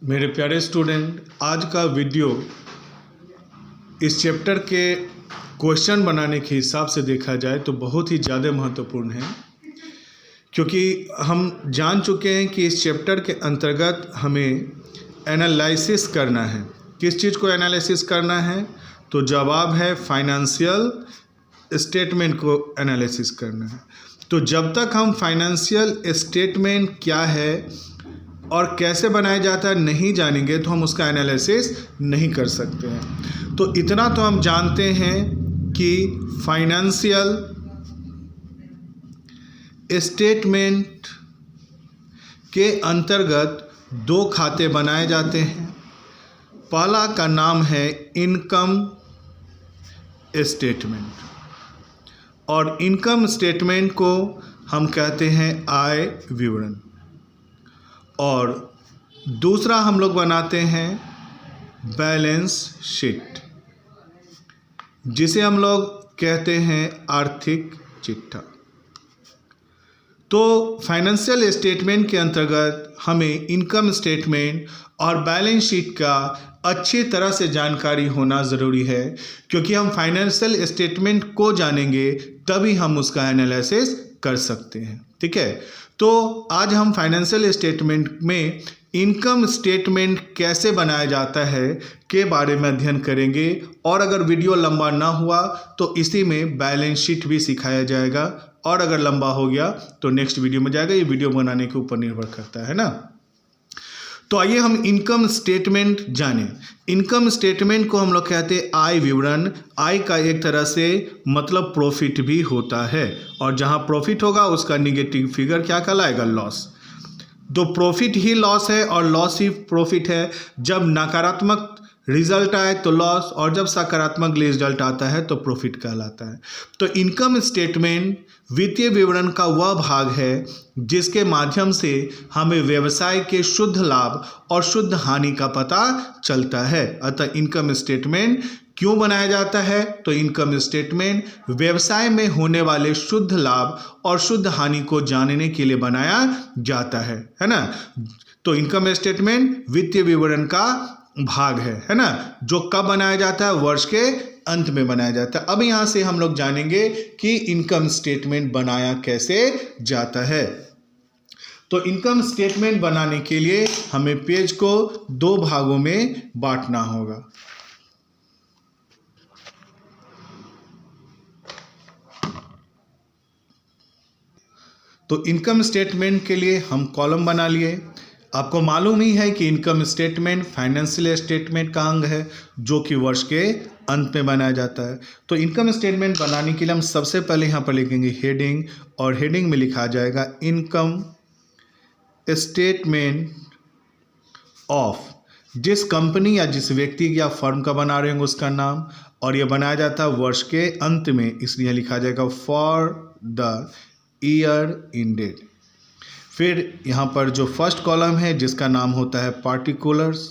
मेरे प्यारे स्टूडेंट, आज का वीडियो इस चैप्टर के क्वेश्चन बनाने के हिसाब से देखा जाए तो बहुत ही ज़्यादा महत्वपूर्ण है, क्योंकि हम जान चुके हैं कि इस चैप्टर के अंतर्गत हमें एनालिसिस करना है। किस चीज़ को एनालिसिस करना है? तो जवाब है फाइनेंशियल स्टेटमेंट को एनालिसिस करना है। तो जब तक हम फाइनेंशियल स्टेटमेंट क्या है और कैसे बनाया जाता है नहीं जानेंगे तो हम उसका एनालिसिस नहीं कर सकते हैं। तो इतना तो हम जानते हैं कि फाइनेंशियल स्टेटमेंट के अंतर्गत दो खाते बनाए जाते हैं। पहला का नाम है इनकम स्टेटमेंट, और इनकम स्टेटमेंट को हम कहते हैं आय विवरण, और दूसरा हम लोग बनाते हैं बैलेंस शीट, जिसे हम लोग कहते हैं आर्थिक चिट्ठा। तो फाइनेंशियल स्टेटमेंट के अंतर्गत हमें इनकम स्टेटमेंट और बैलेंस शीट का अच्छी तरह से जानकारी होना ज़रूरी है, क्योंकि हम फाइनेंशियल स्टेटमेंट को जानेंगे तभी हम उसका एनालिसिस कर सकते हैं। ठीक है, तो आज हम फाइनेंशियल स्टेटमेंट में इनकम स्टेटमेंट कैसे बनाया जाता है के बारे में अध्ययन करेंगे, और अगर वीडियो लंबा ना हुआ तो इसी में बैलेंस शीट भी सिखाया जाएगा, और अगर लंबा हो गया तो नेक्स्ट वीडियो में जाएगा। ये वीडियो बनाने के ऊपर निर्भर करता है ना। तो आइए हम इनकम स्टेटमेंट जानें। इनकम स्टेटमेंट को हम लोग कहते हैं आय विवरण। आय का एक तरह से मतलब प्रॉफिट भी होता है, और जहां प्रॉफिट होगा उसका निगेटिव फिगर क्या कहलाएगा? लॉस। तो प्रॉफिट ही लॉस है और लॉस ही प्रॉफिट है। जब नकारात्मक रिजल्ट आए तो लॉस, और जब सकारात्मक रिजल्ट आता है तो प्रॉफिट कहलाता है। तो इनकम स्टेटमेंट वित्तीय विवरण का वह भाग है जिसके माध्यम से हमें व्यवसाय के शुद्ध लाभ और शुद्ध हानि का पता चलता है। अतः इनकम स्टेटमेंट क्यों बनाया जाता है? तो इनकम स्टेटमेंट व्यवसाय में होने वाले शुद्ध लाभ और शुद्ध हानि को जानने के लिए बनाया जाता है ना। तो इनकम स्टेटमेंट वित्तीय विवरण का भाग है ना, जो कब बनाया जाता है? वर्ष के अंत में बनाया जाता है। अब यहाँ से हम लोग जानेंगे कि इनकम स्टेटमेंट बनाया कैसे जाता है। तो इनकम स्टेटमेंट बनाने के लिए हमें पेज को दो भागों में बांटना होगा। तो इनकम स्टेटमेंट के लिए हम कॉलम बना लिए। आपको मालूम ही है कि इनकम स्टेटमेंट फाइनेंशियल स्टेटमेंट का अंग है, जो कि वर्ष के अंत में बनाया जाता है। तो इनकम स्टेटमेंट बनाने के लिए हम सबसे पहले यहाँ पर लिखेंगे हेडिंग, और हेडिंग में लिखा जाएगा इनकम स्टेटमेंट ऑफ, जिस कंपनी या जिस व्यक्ति या फर्म का बना रहे होंगे उसका नाम, और यह बनाया जाता है वर्ष के अंत में, इसलिए लिखा जाएगा फॉर द ईयर इंडेड। फिर यहाँ पर जो फर्स्ट कॉलम है जिसका नाम होता है पार्टिकुलर्स,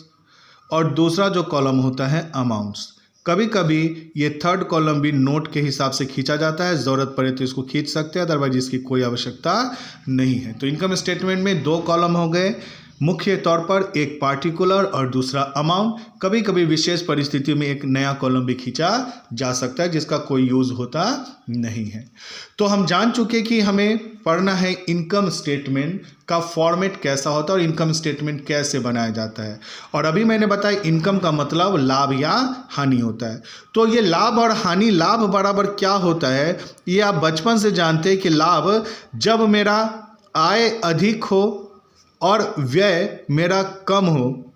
और दूसरा जो कॉलम होता है अमाउंट्स। कभी कभी ये थर्ड कॉलम भी नोट के हिसाब से खींचा जाता है, ज़रूरत पड़े तो इसको खींच सकते हैं, अदरवाइज इसकी कोई आवश्यकता नहीं है। तो इनकम स्टेटमेंट में दो कॉलम हो गए मुख्य तौर पर, एक पार्टिकुलर और दूसरा अमाउंट। कभी कभी विशेष परिस्थिति में एक नया कॉलम भी खींचा जा सकता है जिसका कोई यूज़ होता नहीं है। तो हम जान चुके कि हमें पढ़ना है इनकम स्टेटमेंट का फॉर्मेट कैसा होता है और इनकम स्टेटमेंट कैसे बनाया जाता है। और अभी मैंने बताया इनकम का मतलब लाभ या हानि होता है। तो ये लाभ और हानि, लाभ बराबर क्या होता है ये आप बचपन से जानते हैं कि लाभ जब मेरा आय अधिक हो और व्यय मेरा कम हो,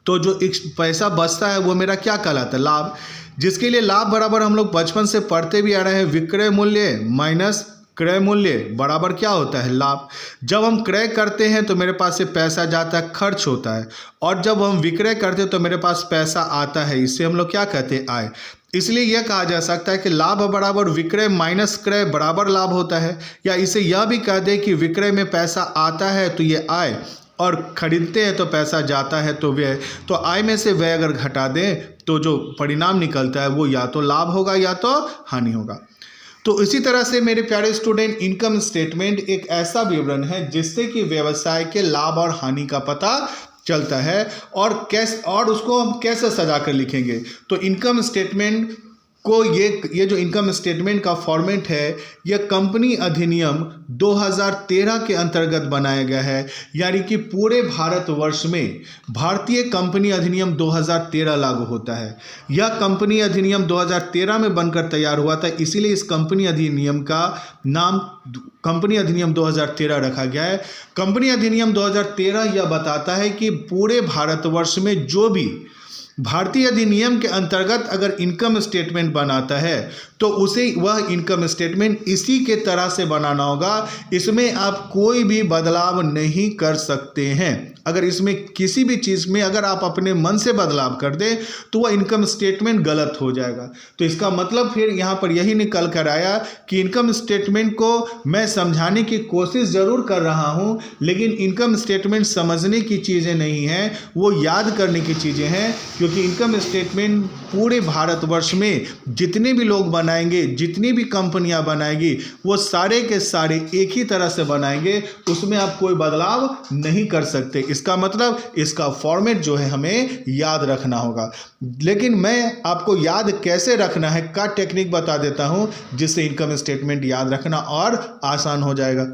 तो जो पैसा बचता है वो मेरा क्या कहलाता है? लाभ। जिसके लिए लाभ बराबर हम लोग बचपन से पढ़ते भी आ रहे हैं, विक्रय मूल्य माइनस क्रय मूल्य बराबर क्या होता है? लाभ। जब हम क्रय करते हैं तो मेरे पास से पैसा जाता है, खर्च होता है, और जब हम विक्रय करते हैं तो मेरे पास पैसा आता है, इससे हम लोग क्या कहते हैं? आय। इसलिए यह कहा जा सकता है कि लाभ बराबर विक्रय माइनस क्रय बराबर लाभ होता है, या इसे यह भी कह दे कि विक्रय में पैसा आता है तो ये आय, और खरीदते हैं तो पैसा जाता है तो व्यय। तो आय में से व्यय अगर घटा दें तो जो परिणाम निकलता है वो या तो लाभ होगा या तो हानि होगा। तो इसी तरह से मेरे प्यारे स्टूडेंट, इनकम स्टेटमेंट एक ऐसा विवरण है जिससे कि व्यवसाय के लाभ और हानि का पता चलता है। और उसको हम कैसे सजा कर लिखेंगे, तो इनकम स्टेटमेंट को ये जो इनकम स्टेटमेंट का फॉर्मेट है यह कंपनी अधिनियम 2013 के अंतर्गत बनाया गया है, यानी कि पूरे भारतवर्ष में भारतीय कंपनी अधिनियम 2013 लागू होता है। यह कंपनी अधिनियम 2013 में बनकर तैयार हुआ था, इसीलिए इस कंपनी अधिनियम का नाम कंपनी अधिनियम 2013 रखा गया है। कंपनी अधिनियम 2013 यह बताता है कि पूरे भारतवर्ष में जो भी भारतीय अधिनियम के अंतर्गत अगर इनकम स्टेटमेंट बनाता है तो उसे वह इनकम स्टेटमेंट इसी के तरह से बनाना होगा। इसमें आप कोई भी बदलाव नहीं कर सकते हैं। अगर इसमें किसी भी चीज़ में अगर आप अपने मन से बदलाव कर दें तो वह इनकम स्टेटमेंट गलत हो जाएगा। तो इसका मतलब फिर यहाँ पर यही निकल कर आया कि इनकम स्टेटमेंट को मैं समझाने की कोशिश ज़रूर कर रहा हूँ, लेकिन इनकम स्टेटमेंट समझने की चीज़ें नहीं हैं, वो याद करने की चीज़ें हैं। क्योंकि इनकम स्टेटमेंट पूरे भारतवर्ष में जितने भी लोग बनाएंगे, जितनी भी कंपनियां बनाएगी, वो सारे के सारे एक ही तरह से बनाएंगे, उसमें आप कोई बदलाव नहीं कर सकते। इसका मतलब इसका फॉर्मेट जो है हमें याद रखना होगा। लेकिन मैं आपको याद कैसे रखना है का टेक्निक बता देता हूं, जिससे इनकम स्टेटमेंट याद रखना और आसान हो जाएगा।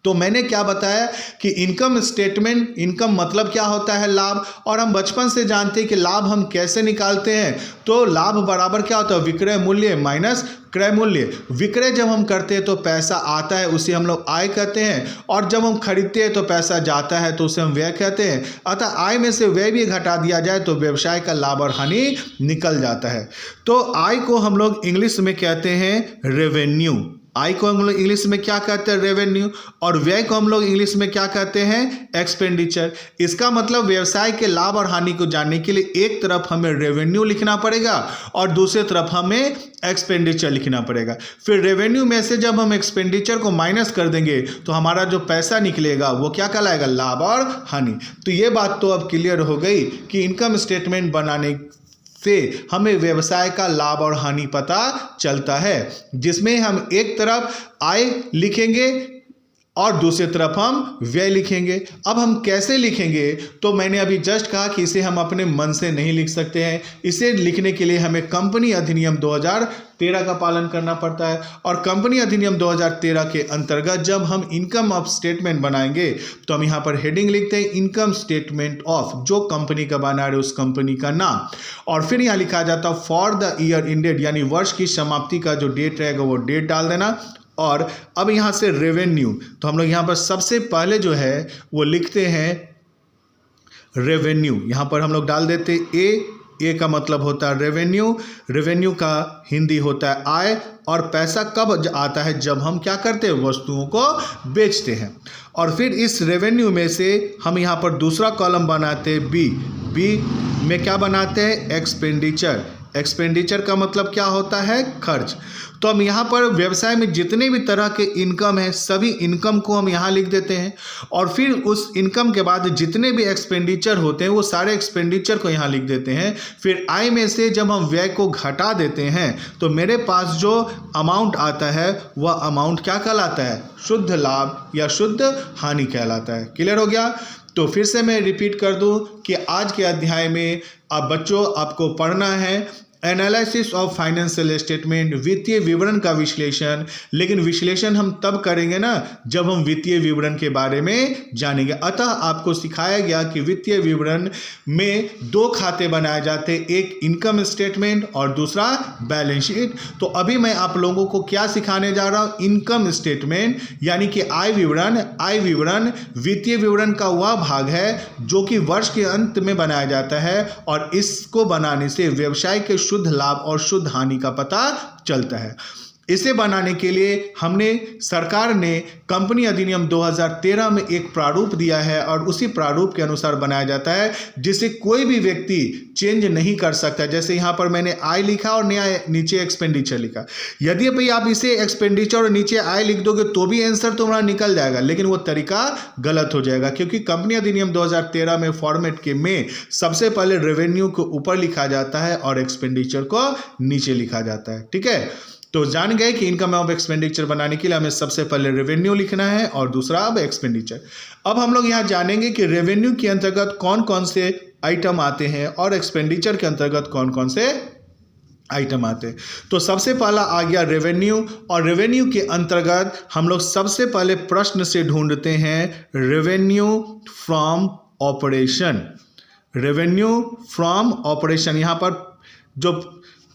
तो मैंने क्या बताया कि इनकम स्टेटमेंट, इनकम मतलब क्या होता है, लाभ। और हम बचपन से जानते हैं कि लाभ हम कैसे निकालते हैं। तो लाभ बराबर क्या होता है, विक्रय मूल्य माइनस क्रय मूल्य। विक्रय जब हम करते हैं तो पैसा आता है, उसे हम लोग आय कहते हैं, और जब हम खरीदते हैं तो पैसा जाता है तो उसे हम व्यय कहते हैं। अतः आय में से व्यय भी घटा दिया जाए तो व्यवसाय का लाभ और हानि निकल जाता है। तो आय को हम लोग इंग्लिश में कहते हैं रेवेन्यू। आय को हम लोग इंग्लिश में क्या कहते हैं, रेवेन्यू। और व्यय को हम लोग इंग्लिश में क्या कहते हैं, एक्सपेंडिचर। इसका मतलब व्यवसाय के लाभ और हानि को जानने के लिए एक तरफ हमें रेवेन्यू लिखना पड़ेगा और दूसरी तरफ हमें एक्सपेंडिचर लिखना पड़ेगा। फिर रेवेन्यू में से जब हम एक्सपेंडिचर को माइनस कर देंगे तो हमारा जो पैसा निकलेगा वो क्या कहलाएगा, लाभ और हानि। तो ये बात तो अब क्लियर हो गई कि इनकम स्टेटमेंट बनाने से हमें व्यवसाय का लाभ और हानि पता चलता है, जिसमें हम एक तरफ आय लिखेंगे और दूसरी तरफ हम व्यय लिखेंगे। अब हम कैसे लिखेंगे, तो मैंने अभी जस्ट कहा कि इसे हम अपने मन से नहीं लिख सकते हैं। इसे लिखने के लिए हमें कंपनी अधिनियम 2013 का पालन करना पड़ता है। और कंपनी अधिनियम 2013 के अंतर्गत जब हम इनकम ऑफ स्टेटमेंट बनाएंगे तो हम यहाँ पर हेडिंग लिखते हैं इनकम स्टेटमेंट ऑफ, जो कंपनी का बना रहे उस कंपनी का नाम, और फिर यहाँ लिखा जाता है फॉर द ईयर इंडेड, यानी वर्ष की समाप्ति का जो डेट रहेगा वो डेट डाल देना। और अब यहाँ से रेवेन्यू, तो हम लोग यहाँ पर सबसे पहले जो है वो लिखते हैं रेवेन्यू। यहाँ पर हम लोग डाल देते ए का मतलब होता है रेवेन्यू। रेवेन्यू का हिंदी होता है आय। और पैसा कब आता है, जब हम क्या करते हैं, वस्तुओं को बेचते हैं। और फिर इस रेवेन्यू में से हम यहाँ पर दूसरा कॉलम बनाते हैं बी में क्या बनाते हैं, एक्सपेंडिचर। एक्सपेंडिचर का मतलब क्या होता है, खर्च। तो हम यहाँ पर व्यवसाय में जितने भी तरह के इनकम है सभी इनकम को हम यहाँ लिख देते हैं। और फिर उस इनकम के बाद जितने भी एक्सपेंडिचर होते हैं वो सारे एक्सपेंडिचर को यहाँ लिख देते हैं। फिर आय में से जब हम व्यय को घटा देते हैं तो मेरे पास जो अमाउंट आता है वह अमाउंट क्या कहलाता है, शुद्ध लाभ या शुद्ध हानि कहलाता है। क्लियर हो गया। तो फिर से मैं रिपीट कर दूं कि आज के अध्याय में आप बच्चों आपको पढ़ना है एनालिसिस ऑफ फाइनेंशियल स्टेटमेंट, वित्तीय विवरण का विश्लेषण। लेकिन विश्लेषण हम तब करेंगे ना जब हम वित्तीय विवरण के बारे में जानेंगे। अतः आपको सिखाया गया कि वित्तीय विवरण में दो खाते बनाए जाते, एक इनकम स्टेटमेंट और दूसरा बैलेंस शीट। तो अभी मैं आप लोगों को क्या सिखाने जा रहा हूँ, इनकम स्टेटमेंट यानी कि आय विवरण। आय विवरण वित्तीय विवरण का वह भाग है जो कि वर्ष के अंत में बनाया जाता है, और इसको बनाने से व्यवसाय के शुद्ध लाभ और शुद्ध हानि का पता चलता है। इसे बनाने के लिए हमने सरकार ने कंपनी अधिनियम 2013 में एक प्रारूप दिया है और उसी प्रारूप के अनुसार बनाया जाता है, जिसे कोई भी व्यक्ति चेंज नहीं कर सकता। जैसे यहाँ पर मैंने आय लिखा और नीचे एक्सपेंडिचर लिखा। यदि भाई आप इसे एक्सपेंडिचर और नीचे आय लिख दोगे तो भी आंसर तुम्हारा निकल जाएगा, लेकिन वो तरीका गलत हो जाएगा, क्योंकि कंपनी अधिनियम 2013 में फॉर्मेट के में सबसे पहले रेवेन्यू को ऊपर लिखा जाता है और एक्सपेंडिचर को नीचे लिखा जाता है। ठीक है। तो जान गए कि इनकम ऑफ एक्सपेंडिचर बनाने के लिए हमें सबसे पहले रेवेन्यू लिखना है और दूसरा अब एक्सपेंडिचर। अब हम लोग यहाँ जानेंगे कि रेवेन्यू के अंतर्गत कौन कौन से आइटम आते हैं और एक्सपेंडिचर के अंतर्गत कौन कौन से आइटम आते हैं। तो सबसे पहला आ गया रेवेन्यू, और रेवेन्यू के अंतर्गत हम लोग सबसे पहले प्रश्न से ढूंढते हैं revenue from operation. Revenue from operation, यहाँ पर जो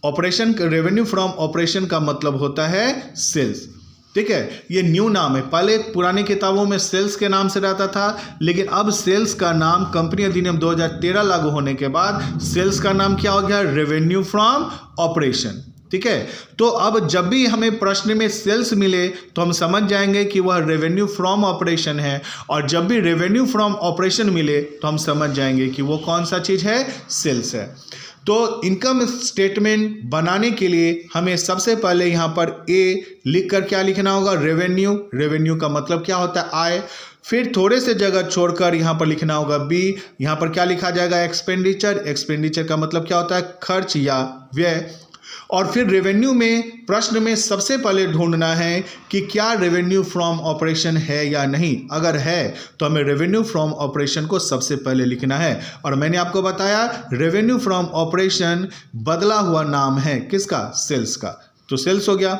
ऑपरेशन, रेवेन्यू फ्रॉम ऑपरेशन का मतलब होता है सेल्स। ठीक है, ये न्यू नाम है। पहले पुरानी किताबों में सेल्स के नाम से रहता था, लेकिन अब सेल्स का नाम कंपनी अधिनियम 2013 लागू होने के बाद सेल्स का नाम क्या हो गया, रेवेन्यू फ्रॉम ऑपरेशन। ठीक है, तो अब जब भी हमें प्रश्न में सेल्स मिले तो हम समझ जाएंगे कि वह रेवेन्यू फ्रॉम ऑपरेशन है, और जब भी रेवेन्यू फ्रॉम ऑपरेशन मिले तो हम समझ जाएंगे कि वो कौन सा चीज़ है, सेल्स है। तो इनकम स्टेटमेंट बनाने के लिए हमें सबसे पहले यहाँ पर ए लिख कर क्या लिखना होगा, रेवेन्यू। रेवेन्यू का मतलब क्या होता है, आय। फिर थोड़े से जगह छोड़कर यहाँ पर लिखना होगा बी। यहाँ पर क्या लिखा जाएगा, एक्सपेंडिचर। एक्सपेंडिचर का मतलब क्या होता है, खर्च या व्यय। और फिर रेवेन्यू में प्रश्न में सबसे पहले ढूंढना है कि क्या रेवेन्यू फ्रॉम ऑपरेशन है या नहीं। अगर है तो हमें रेवेन्यू फ्रॉम ऑपरेशन को सबसे पहले लिखना है। और मैंने आपको बताया रेवेन्यू फ्रॉम ऑपरेशन बदला हुआ नाम है किसका, सेल्स का। तो सेल्स हो गया।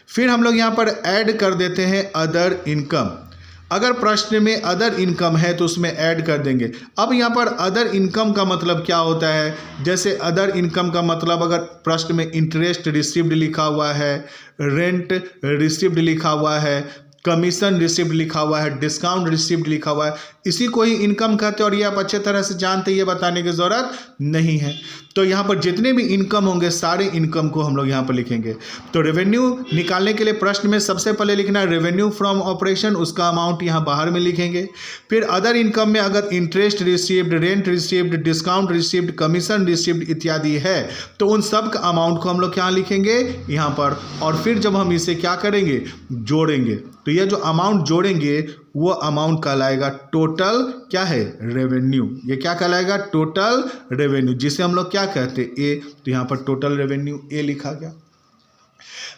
फिर हम लोग यहाँ पर ऐड कर देते हैं अदर इनकम। अगर प्रश्न में अदर इनकम है तो उसमें ऐड कर देंगे। अब यहाँ पर अदर इनकम का मतलब क्या होता है, जैसे अदर इनकम का मतलब अगर प्रश्न में इंटरेस्ट रिसीव्ड लिखा हुआ है, रेंट रिसीव्ड लिखा हुआ है, कमीशन रिसीव्ड लिखा हुआ है, डिस्काउंट रिसीव्ड लिखा हुआ है, इसी को ही इनकम कहते हैं। और ये आप अच्छे तरह से जानते हैं, ये बताने की ज़रूरत नहीं है। तो यहाँ पर जितने भी इनकम होंगे सारे इनकम को हम लोग यहाँ पर लिखेंगे। तो रेवेन्यू निकालने के लिए प्रश्न में सबसे पहले लिखना है रेवेन्यू फ्रॉम ऑपरेशन, उसका अमाउंट यहाँ बाहर में लिखेंगे। फिर अदर इनकम में अगर interest received, rent received, discount received, commission received इत्यादि है तो उन सब का अमाउंट को हम लोग क्या लिखेंगे, यहाँ पर। और फिर जब हम इसे क्या करेंगे, जोड़ेंगे, तो ये जो अमाउंट जोड़ेंगे वो अमाउंट कहलाएगा टोटल क्या है, रेवेन्यू। ये क्या कहलाएगा, टोटल रेवेन्यू, जिसे हम लोग क्या कहते हैं, ए। तो यहाँ पर टोटल रेवेन्यू ए लिखा गया।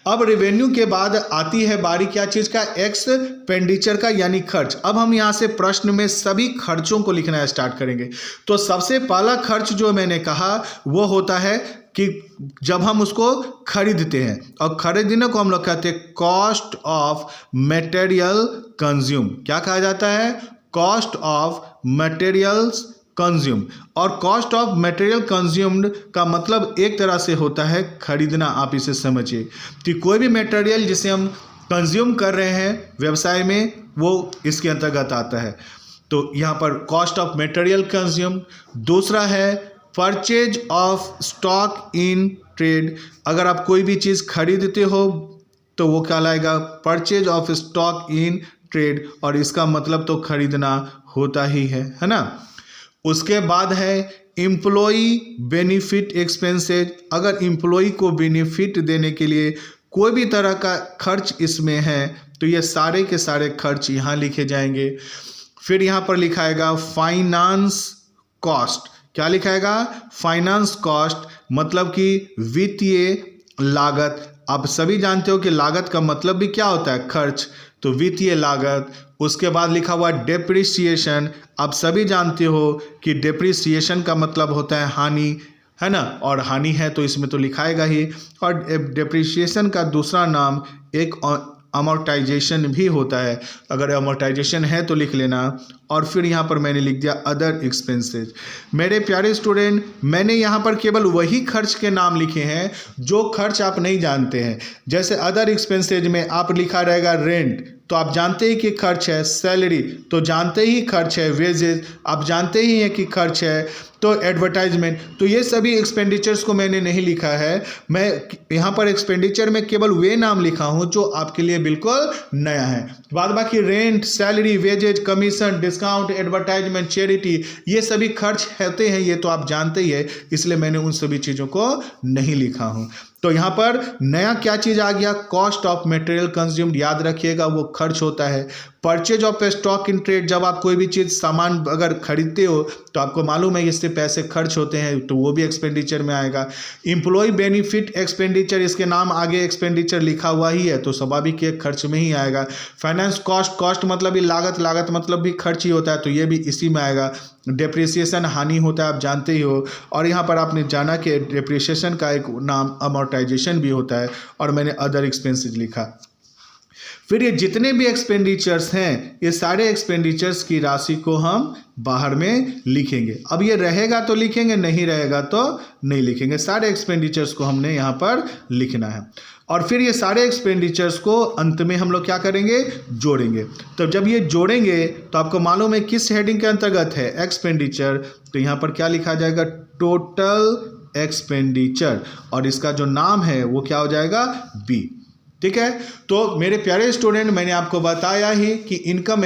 अब रेवेन्यू के बाद आती है बारी क्या चीज़ का, एक्सपेंडिचर का, यानी खर्च। अब हम यहाँ से प्रश्न में सभी खर्चों को लिखना स्टार्ट करेंगे। तो सबसे पहला खर्च जो मैंने कहा वो होता है कि जब हम उसको खरीदते हैं, और खरीदने को हम लोग कहते हैं कॉस्ट ऑफ मटेरियल कंज्यूम। क्या कहा जाता है, कॉस्ट ऑफ मटेरियल्स कंज्यूम। और कॉस्ट ऑफ मटेरियल कंज्यूम्ड का मतलब एक तरह से होता है खरीदना। आप इसे समझिए कि कोई भी मटेरियल जिसे हम कंज्यूम कर रहे हैं व्यवसाय में, वो इसके अंतर्गत आता है। तो यहाँ पर कॉस्ट ऑफ मटेरियल कंज्यूम। दूसरा है purchase of stock in trade. अगर आप कोई भी चीज़ खरीदते हो तो वो क्या लाएगा, purchase of stock in trade, और इसका मतलब तो खरीदना होता ही है ना। उसके बाद है एम्प्लॉई बेनिफिट एक्सपेंसेज। अगर एम्प्लॉई को बेनिफिट देने के लिए कोई भी तरह का खर्च इसमें है तो ये सारे के सारे खर्च यहाँ लिखे जाएंगे। फिर यहाँ पर लिखाएगा फाइनेंस कॉस्ट। क्या लिखाएगा, फाइनेंस कॉस्ट, मतलब कि वित्तीय लागत। आप सभी जानते हो कि लागत का मतलब भी क्या होता है, खर्च। तो वित्तीय लागत। उसके बाद लिखा हुआ डेप्रिसिएशन। आप सभी जानते हो कि डेप्रिसिएशन का मतलब होता है हानि, है ना, और हानि है तो इसमें तो लिखाएगा ही। और डेप्रिसिएशन का दूसरा नाम एक अमोर्टाइजेशन भी होता है। अगर अमोर्टाइजेशन है तो लिख लेना। और फिर यहाँ पर मैंने लिख दिया अदर एक्सपेंसेस। मेरे प्यारे स्टूडेंट, मैंने यहाँ पर केवल वही खर्च के नाम लिखे हैं जो खर्च आप नहीं जानते हैं। जैसे अदर एक्सपेंसेज में आप लिखा रहेगा रेंट, तो आप जानते ही कि खर्च है। सैलरी तो जानते ही खर्च है। वेजेस आप जानते ही हैं कि खर्च है। तो एडवर्टाइजमेंट, तो ये सभी एक्सपेंडिचर्स को मैंने नहीं लिखा है। मैं यहाँ पर एक्सपेंडिचर में केवल वे नाम लिखा हूँ जो आपके लिए बिल्कुल नया है। बाद बाकी rent, salary, wages, commission, discount, advertisement, charity, ये सभी खर्च होते हैं, ये तो आप जानते ही है, इसलिए मैंने उन सभी चीज़ों को नहीं लिखा हूँ। तो यहाँ पर नया क्या चीज़ आ गया, कॉस्ट ऑफ मटेरियल कंज्यूम्ड। याद रखिएगा वो खर्च होता है। Purchase of stock in trade, जब आप कोई भी चीज़ सामान अगर खरीदते हो तो आपको मालूम है इससे पैसे खर्च होते हैं, तो वो भी एक्सपेंडिचर में आएगा। एम्प्लॉय बेनिफिट एक्सपेंडिचर, इसके नाम आगे एक्सपेंडिचर लिखा हुआ ही है तो स्वाभाविक ये खर्च में ही आएगा। फाइनेंस कॉस्ट, कॉस्ट मतलब भी लागत, लागत मतलब भी खर्च ही होता है तो ये भी इसी में आएगा। डेप्रिसिएशन हानि होता है, आप जानते ही हो। और यहाँ पर आपने जाना कि डेप्रिसिएशन का एक नाम अमोर्टाइजेशन भी होता है, और मैंने अदर एक्सपेंसेस लिखा। फिर ये जितने भी एक्सपेंडिचर्स हैं, ये सारे एक्सपेंडिचर्स की राशि को हम बाहर में लिखेंगे। अब ये रहेगा तो लिखेंगे, नहीं रहेगा तो नहीं लिखेंगे। सारे एक्सपेंडिचर्स को हमने यहाँ पर लिखना है, और फिर ये सारे एक्सपेंडिचर्स को अंत में हम लोग क्या करेंगे, जोड़ेंगे। तो जब ये जोड़ेंगे तो आपको मालूम है किस हेडिंग के अंतर्गत है, एक्सपेंडिचर, तो यहाँ पर क्या लिखा जाएगा, टोटल एक्सपेंडिचर, और इसका जो नाम है वो क्या हो जाएगा, बी। ठीक है, तो मेरे प्यारे स्टूडेंट, मैंने आपको बताया ही कि इनकम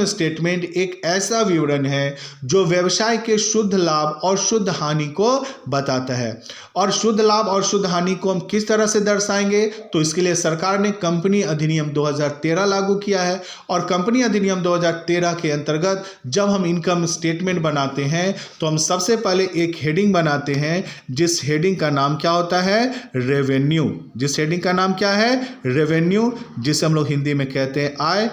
स्टेटमेंट एक ऐसा विवरण है जो व्यवसाय के शुद्ध लाभ और शुद्ध हानि को बताता है। और शुद्ध लाभ और शुद्ध हानि को हम किस तरह से दर्शाएंगे, तो इसके लिए सरकार ने कंपनी अधिनियम 2013 लागू किया है, और कंपनी अधिनियम 2013 के अंतर्गत जब हम इनकम स्टेटमेंट बनाते हैं तो हम सबसे पहले एक हेडिंग बनाते हैं, जिस हेडिंग का नाम क्या होता है, रेवेन्यू। जिस हेडिंग का नाम क्या है, रेवेन्यू, जिसे हम लोग हिंदी में कहते हैं आय।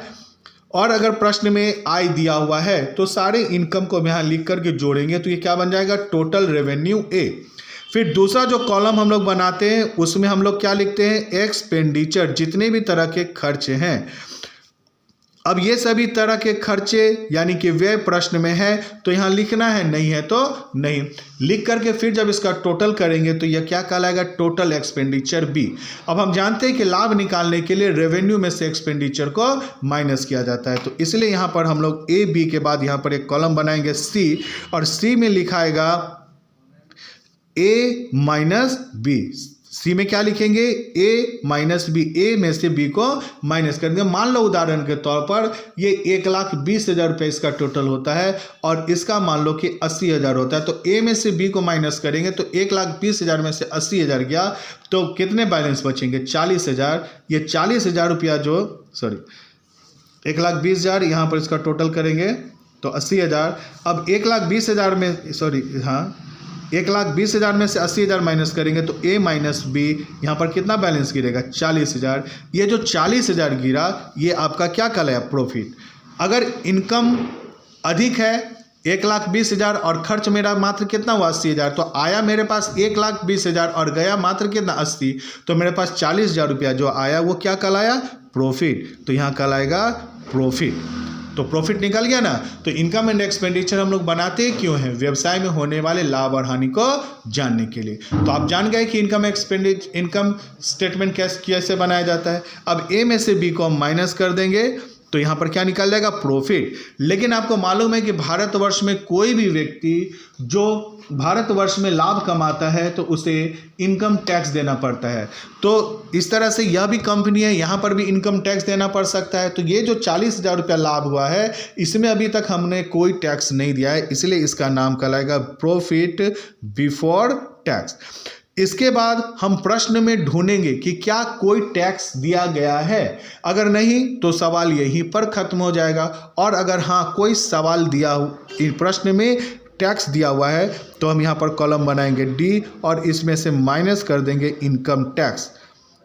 और अगर प्रश्न में आय दिया हुआ है तो सारे इनकम को यहाँ लिख करके जोड़ेंगे तो ये क्या बन जाएगा, टोटल रेवेन्यू ए। फिर दूसरा जो कॉलम हम लोग बनाते हैं उसमें हम लोग क्या लिखते हैं, एक्सपेंडिचर, जितने भी तरह के खर्चे हैं। अब ये सभी तरह के खर्चे यानी कि व्यय प्रश्न में है तो यहाँ लिखना है, नहीं है तो नहीं लिख करके फिर जब इसका टोटल करेंगे तो यह क्या कहलाएगा, टोटल एक्सपेंडिचर बी। अब हम जानते हैं कि लाभ निकालने के लिए रेवेन्यू में से एक्सपेंडिचर को माइनस किया जाता है, तो इसलिए यहाँ पर हम लोग ए बी के बाद यहाँ पर एक कॉलम बनाएंगे सी, और सी में लिखाएगा ए माइनस बी। सी में क्या लिखेंगे, ए माइनस बी, ए में से बी को माइनस कर देंगे। मान लो उदाहरण के तौर पर ये 1,20,000 रुपये इसका टोटल होता है, और इसका मान लो कि 80,000 होता है, तो ए में से बी को माइनस करेंगे तो 1,20,000 में से 80,000 गया तो कितने बैलेंस बचेंगे, 40,000। ये 40,000 रुपया जो 1,20,000 यहाँ पर इसका टोटल करेंगे तो 80,000। अब 1,20,000 में 1,20,000 में से 80,000 माइनस करेंगे तो ए माइनस बी, यहाँ पर कितना बैलेंस गिरेगा, 40,000। ये जो 40,000 गिरा ये आपका क्या कहलाया, प्रॉफिट। अगर इनकम अधिक है 1,20,000 और खर्च मेरा मात्र कितना हुआ, 80,000, तो आया मेरे पास 1,20,000 और गया मात्र कितना, 80, तो मेरे पास 40,000 रुपया जो आया वो क्या कहलाया, प्रॉफिट। तो यहाँ कहलाएगा प्रॉफिट। तो प्रॉफिट निकल गया ना। तो इनकम एंड एक्सपेंडिचर हम लोग बनाते क्यों हैं, व्यवसाय में होने वाले लाभ और हानि को जानने के लिए। तो आप जान गए कि इनकम स्टेटमेंट कैसे बनाया जाता है। अब ए में से बी को हम माइनस कर देंगे तो यहाँ पर क्या निकल जाएगा, प्रॉफिट। लेकिन आपको मालूम है कि भारतवर्ष में कोई भी व्यक्ति जो भारतवर्ष में लाभ कमाता है तो उसे इनकम टैक्स देना पड़ता है। तो इस तरह से यह भी कंपनी है, यहाँ पर भी इनकम टैक्स देना पड़ सकता है। तो ये जो 40,000 रुपया लाभ हुआ है इसमें अभी तक हमने कोई टैक्स नहीं दिया है, इसलिए इसका नाम कहलाएगा प्रॉफिट बिफोर टैक्स। इसके बाद हम प्रश्न में ढूंढेंगे कि क्या कोई टैक्स दिया गया है। अगर नहीं तो सवाल यहीं पर खत्म हो जाएगा, और अगर हाँ कोई सवाल दिया प्रश्न में टैक्स दिया हुआ है तो हम यहाँ पर कॉलम बनाएंगे डी, और इसमें से माइनस कर देंगे इनकम टैक्स।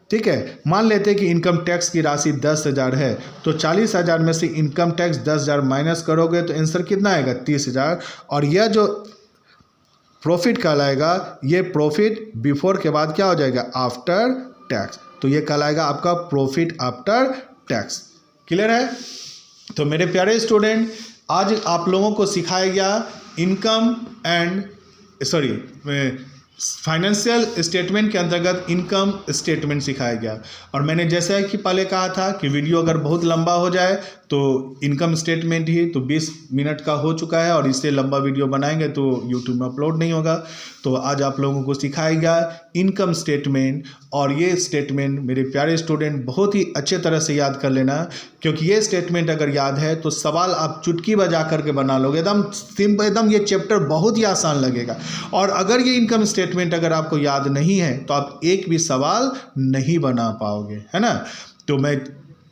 ठीक है, मान लेते हैं कि इनकम टैक्स की राशि 10,000 है, तो 40,000 में से इनकम टैक्स 10,000 माइनस करोगे तो आंसर कितना आएगा, 30,000। और यह जो प्रॉफिट कहलाएगा ये प्रॉफिट बिफोर के बाद क्या हो जाएगा, आफ्टर टैक्स। तो ये कहलाएगा आपका प्रॉफिट आफ्टर टैक्स। क्लियर है। तो मेरे प्यारे स्टूडेंट, आज आप लोगों को सिखाया गया फाइनेंशियल स्टेटमेंट के अंतर्गत इनकम स्टेटमेंट सिखाया गया। और मैंने जैसा कि पहले कहा था कि वीडियो अगर बहुत लंबा हो जाए तो इनकम स्टेटमेंट ही तो 20 मिनट का हो चुका है, और इससे लंबा वीडियो बनाएंगे तो यूट्यूब में अपलोड नहीं होगा। तो आज आप लोगों को सिखाया गया इनकम स्टेटमेंट, और ये स्टेटमेंट मेरे प्यारे स्टूडेंट बहुत ही अच्छे तरह से याद कर लेना, क्योंकि ये स्टेटमेंट अगर याद है तो सवाल आप चुटकी बजा करके बना लोगे, एकदम सिंपल, एकदम ये चैप्टर बहुत ही आसान लगेगा। और अगर ये इनकम स्टेटमेंट अगर आपको याद नहीं है तो आप एक भी सवाल नहीं बना पाओगे, है ना। तो मैं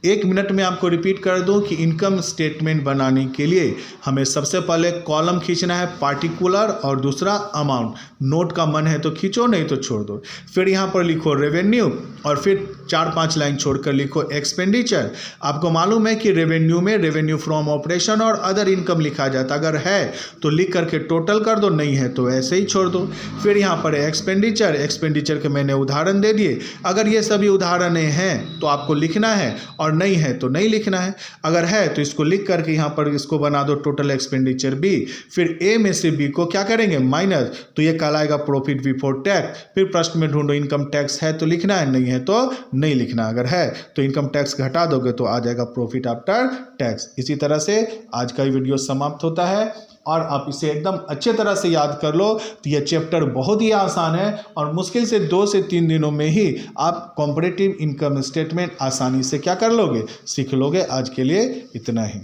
1 मिनट में आपको रिपीट कर दूं कि इनकम स्टेटमेंट बनाने के लिए हमें सबसे पहले कॉलम खींचना है पार्टिकुलर और दूसरा अमाउंट। नोट का मन है तो खींचो, नहीं तो छोड़ दो। फिर यहाँ पर लिखो रेवेन्यू और फिर 4-5 लाइन छोड़कर लिखो एक्सपेंडिचर। आपको मालूम है कि रेवेन्यू में रेवेन्यू फ्रॉम ऑपरेशन और अदर इनकम लिखा जाता है। अगर है तो लिख करके टोटल कर दो, नहीं है तो ऐसे ही छोड़ दो। फिर यहाँ पर एक्सपेंडिचर के मैंने उदाहरण दे दिए। अगर ये सभी उदाहरण हैं तो आपको लिखना है और नहीं है तो नहीं लिखना है। अगर है तो इसको लिख करके यहाँ पर इसको बना दो टोटल एक्सपेंडिचर बी। फिर ए में से बी को क्या करेंगे माइनस, तो ये कहलाएगा प्रॉफिट बिफोर टैक्स। फिर प्रश्न में ढूंढो इनकम टैक्स है तो लिखना है, नहीं है तो नहीं लिखना। अगर है तो इनकम टैक्स घटा दोगे तो आ जाएगा प्रॉफिट आफ्टर टैक्स। इसी तरह से आज का वीडियो समाप्त होता है और आप इसे एकदम अच्छे तरह से याद कर लो। तो यह चैप्टर बहुत ही आसान है और मुश्किल से 2 से 3 दिनों में ही आप कॉम्परेटिव इनकम स्टेटमेंट आसानी से क्या कर लोगे, सीख लोगे। आज के लिए इतना ही।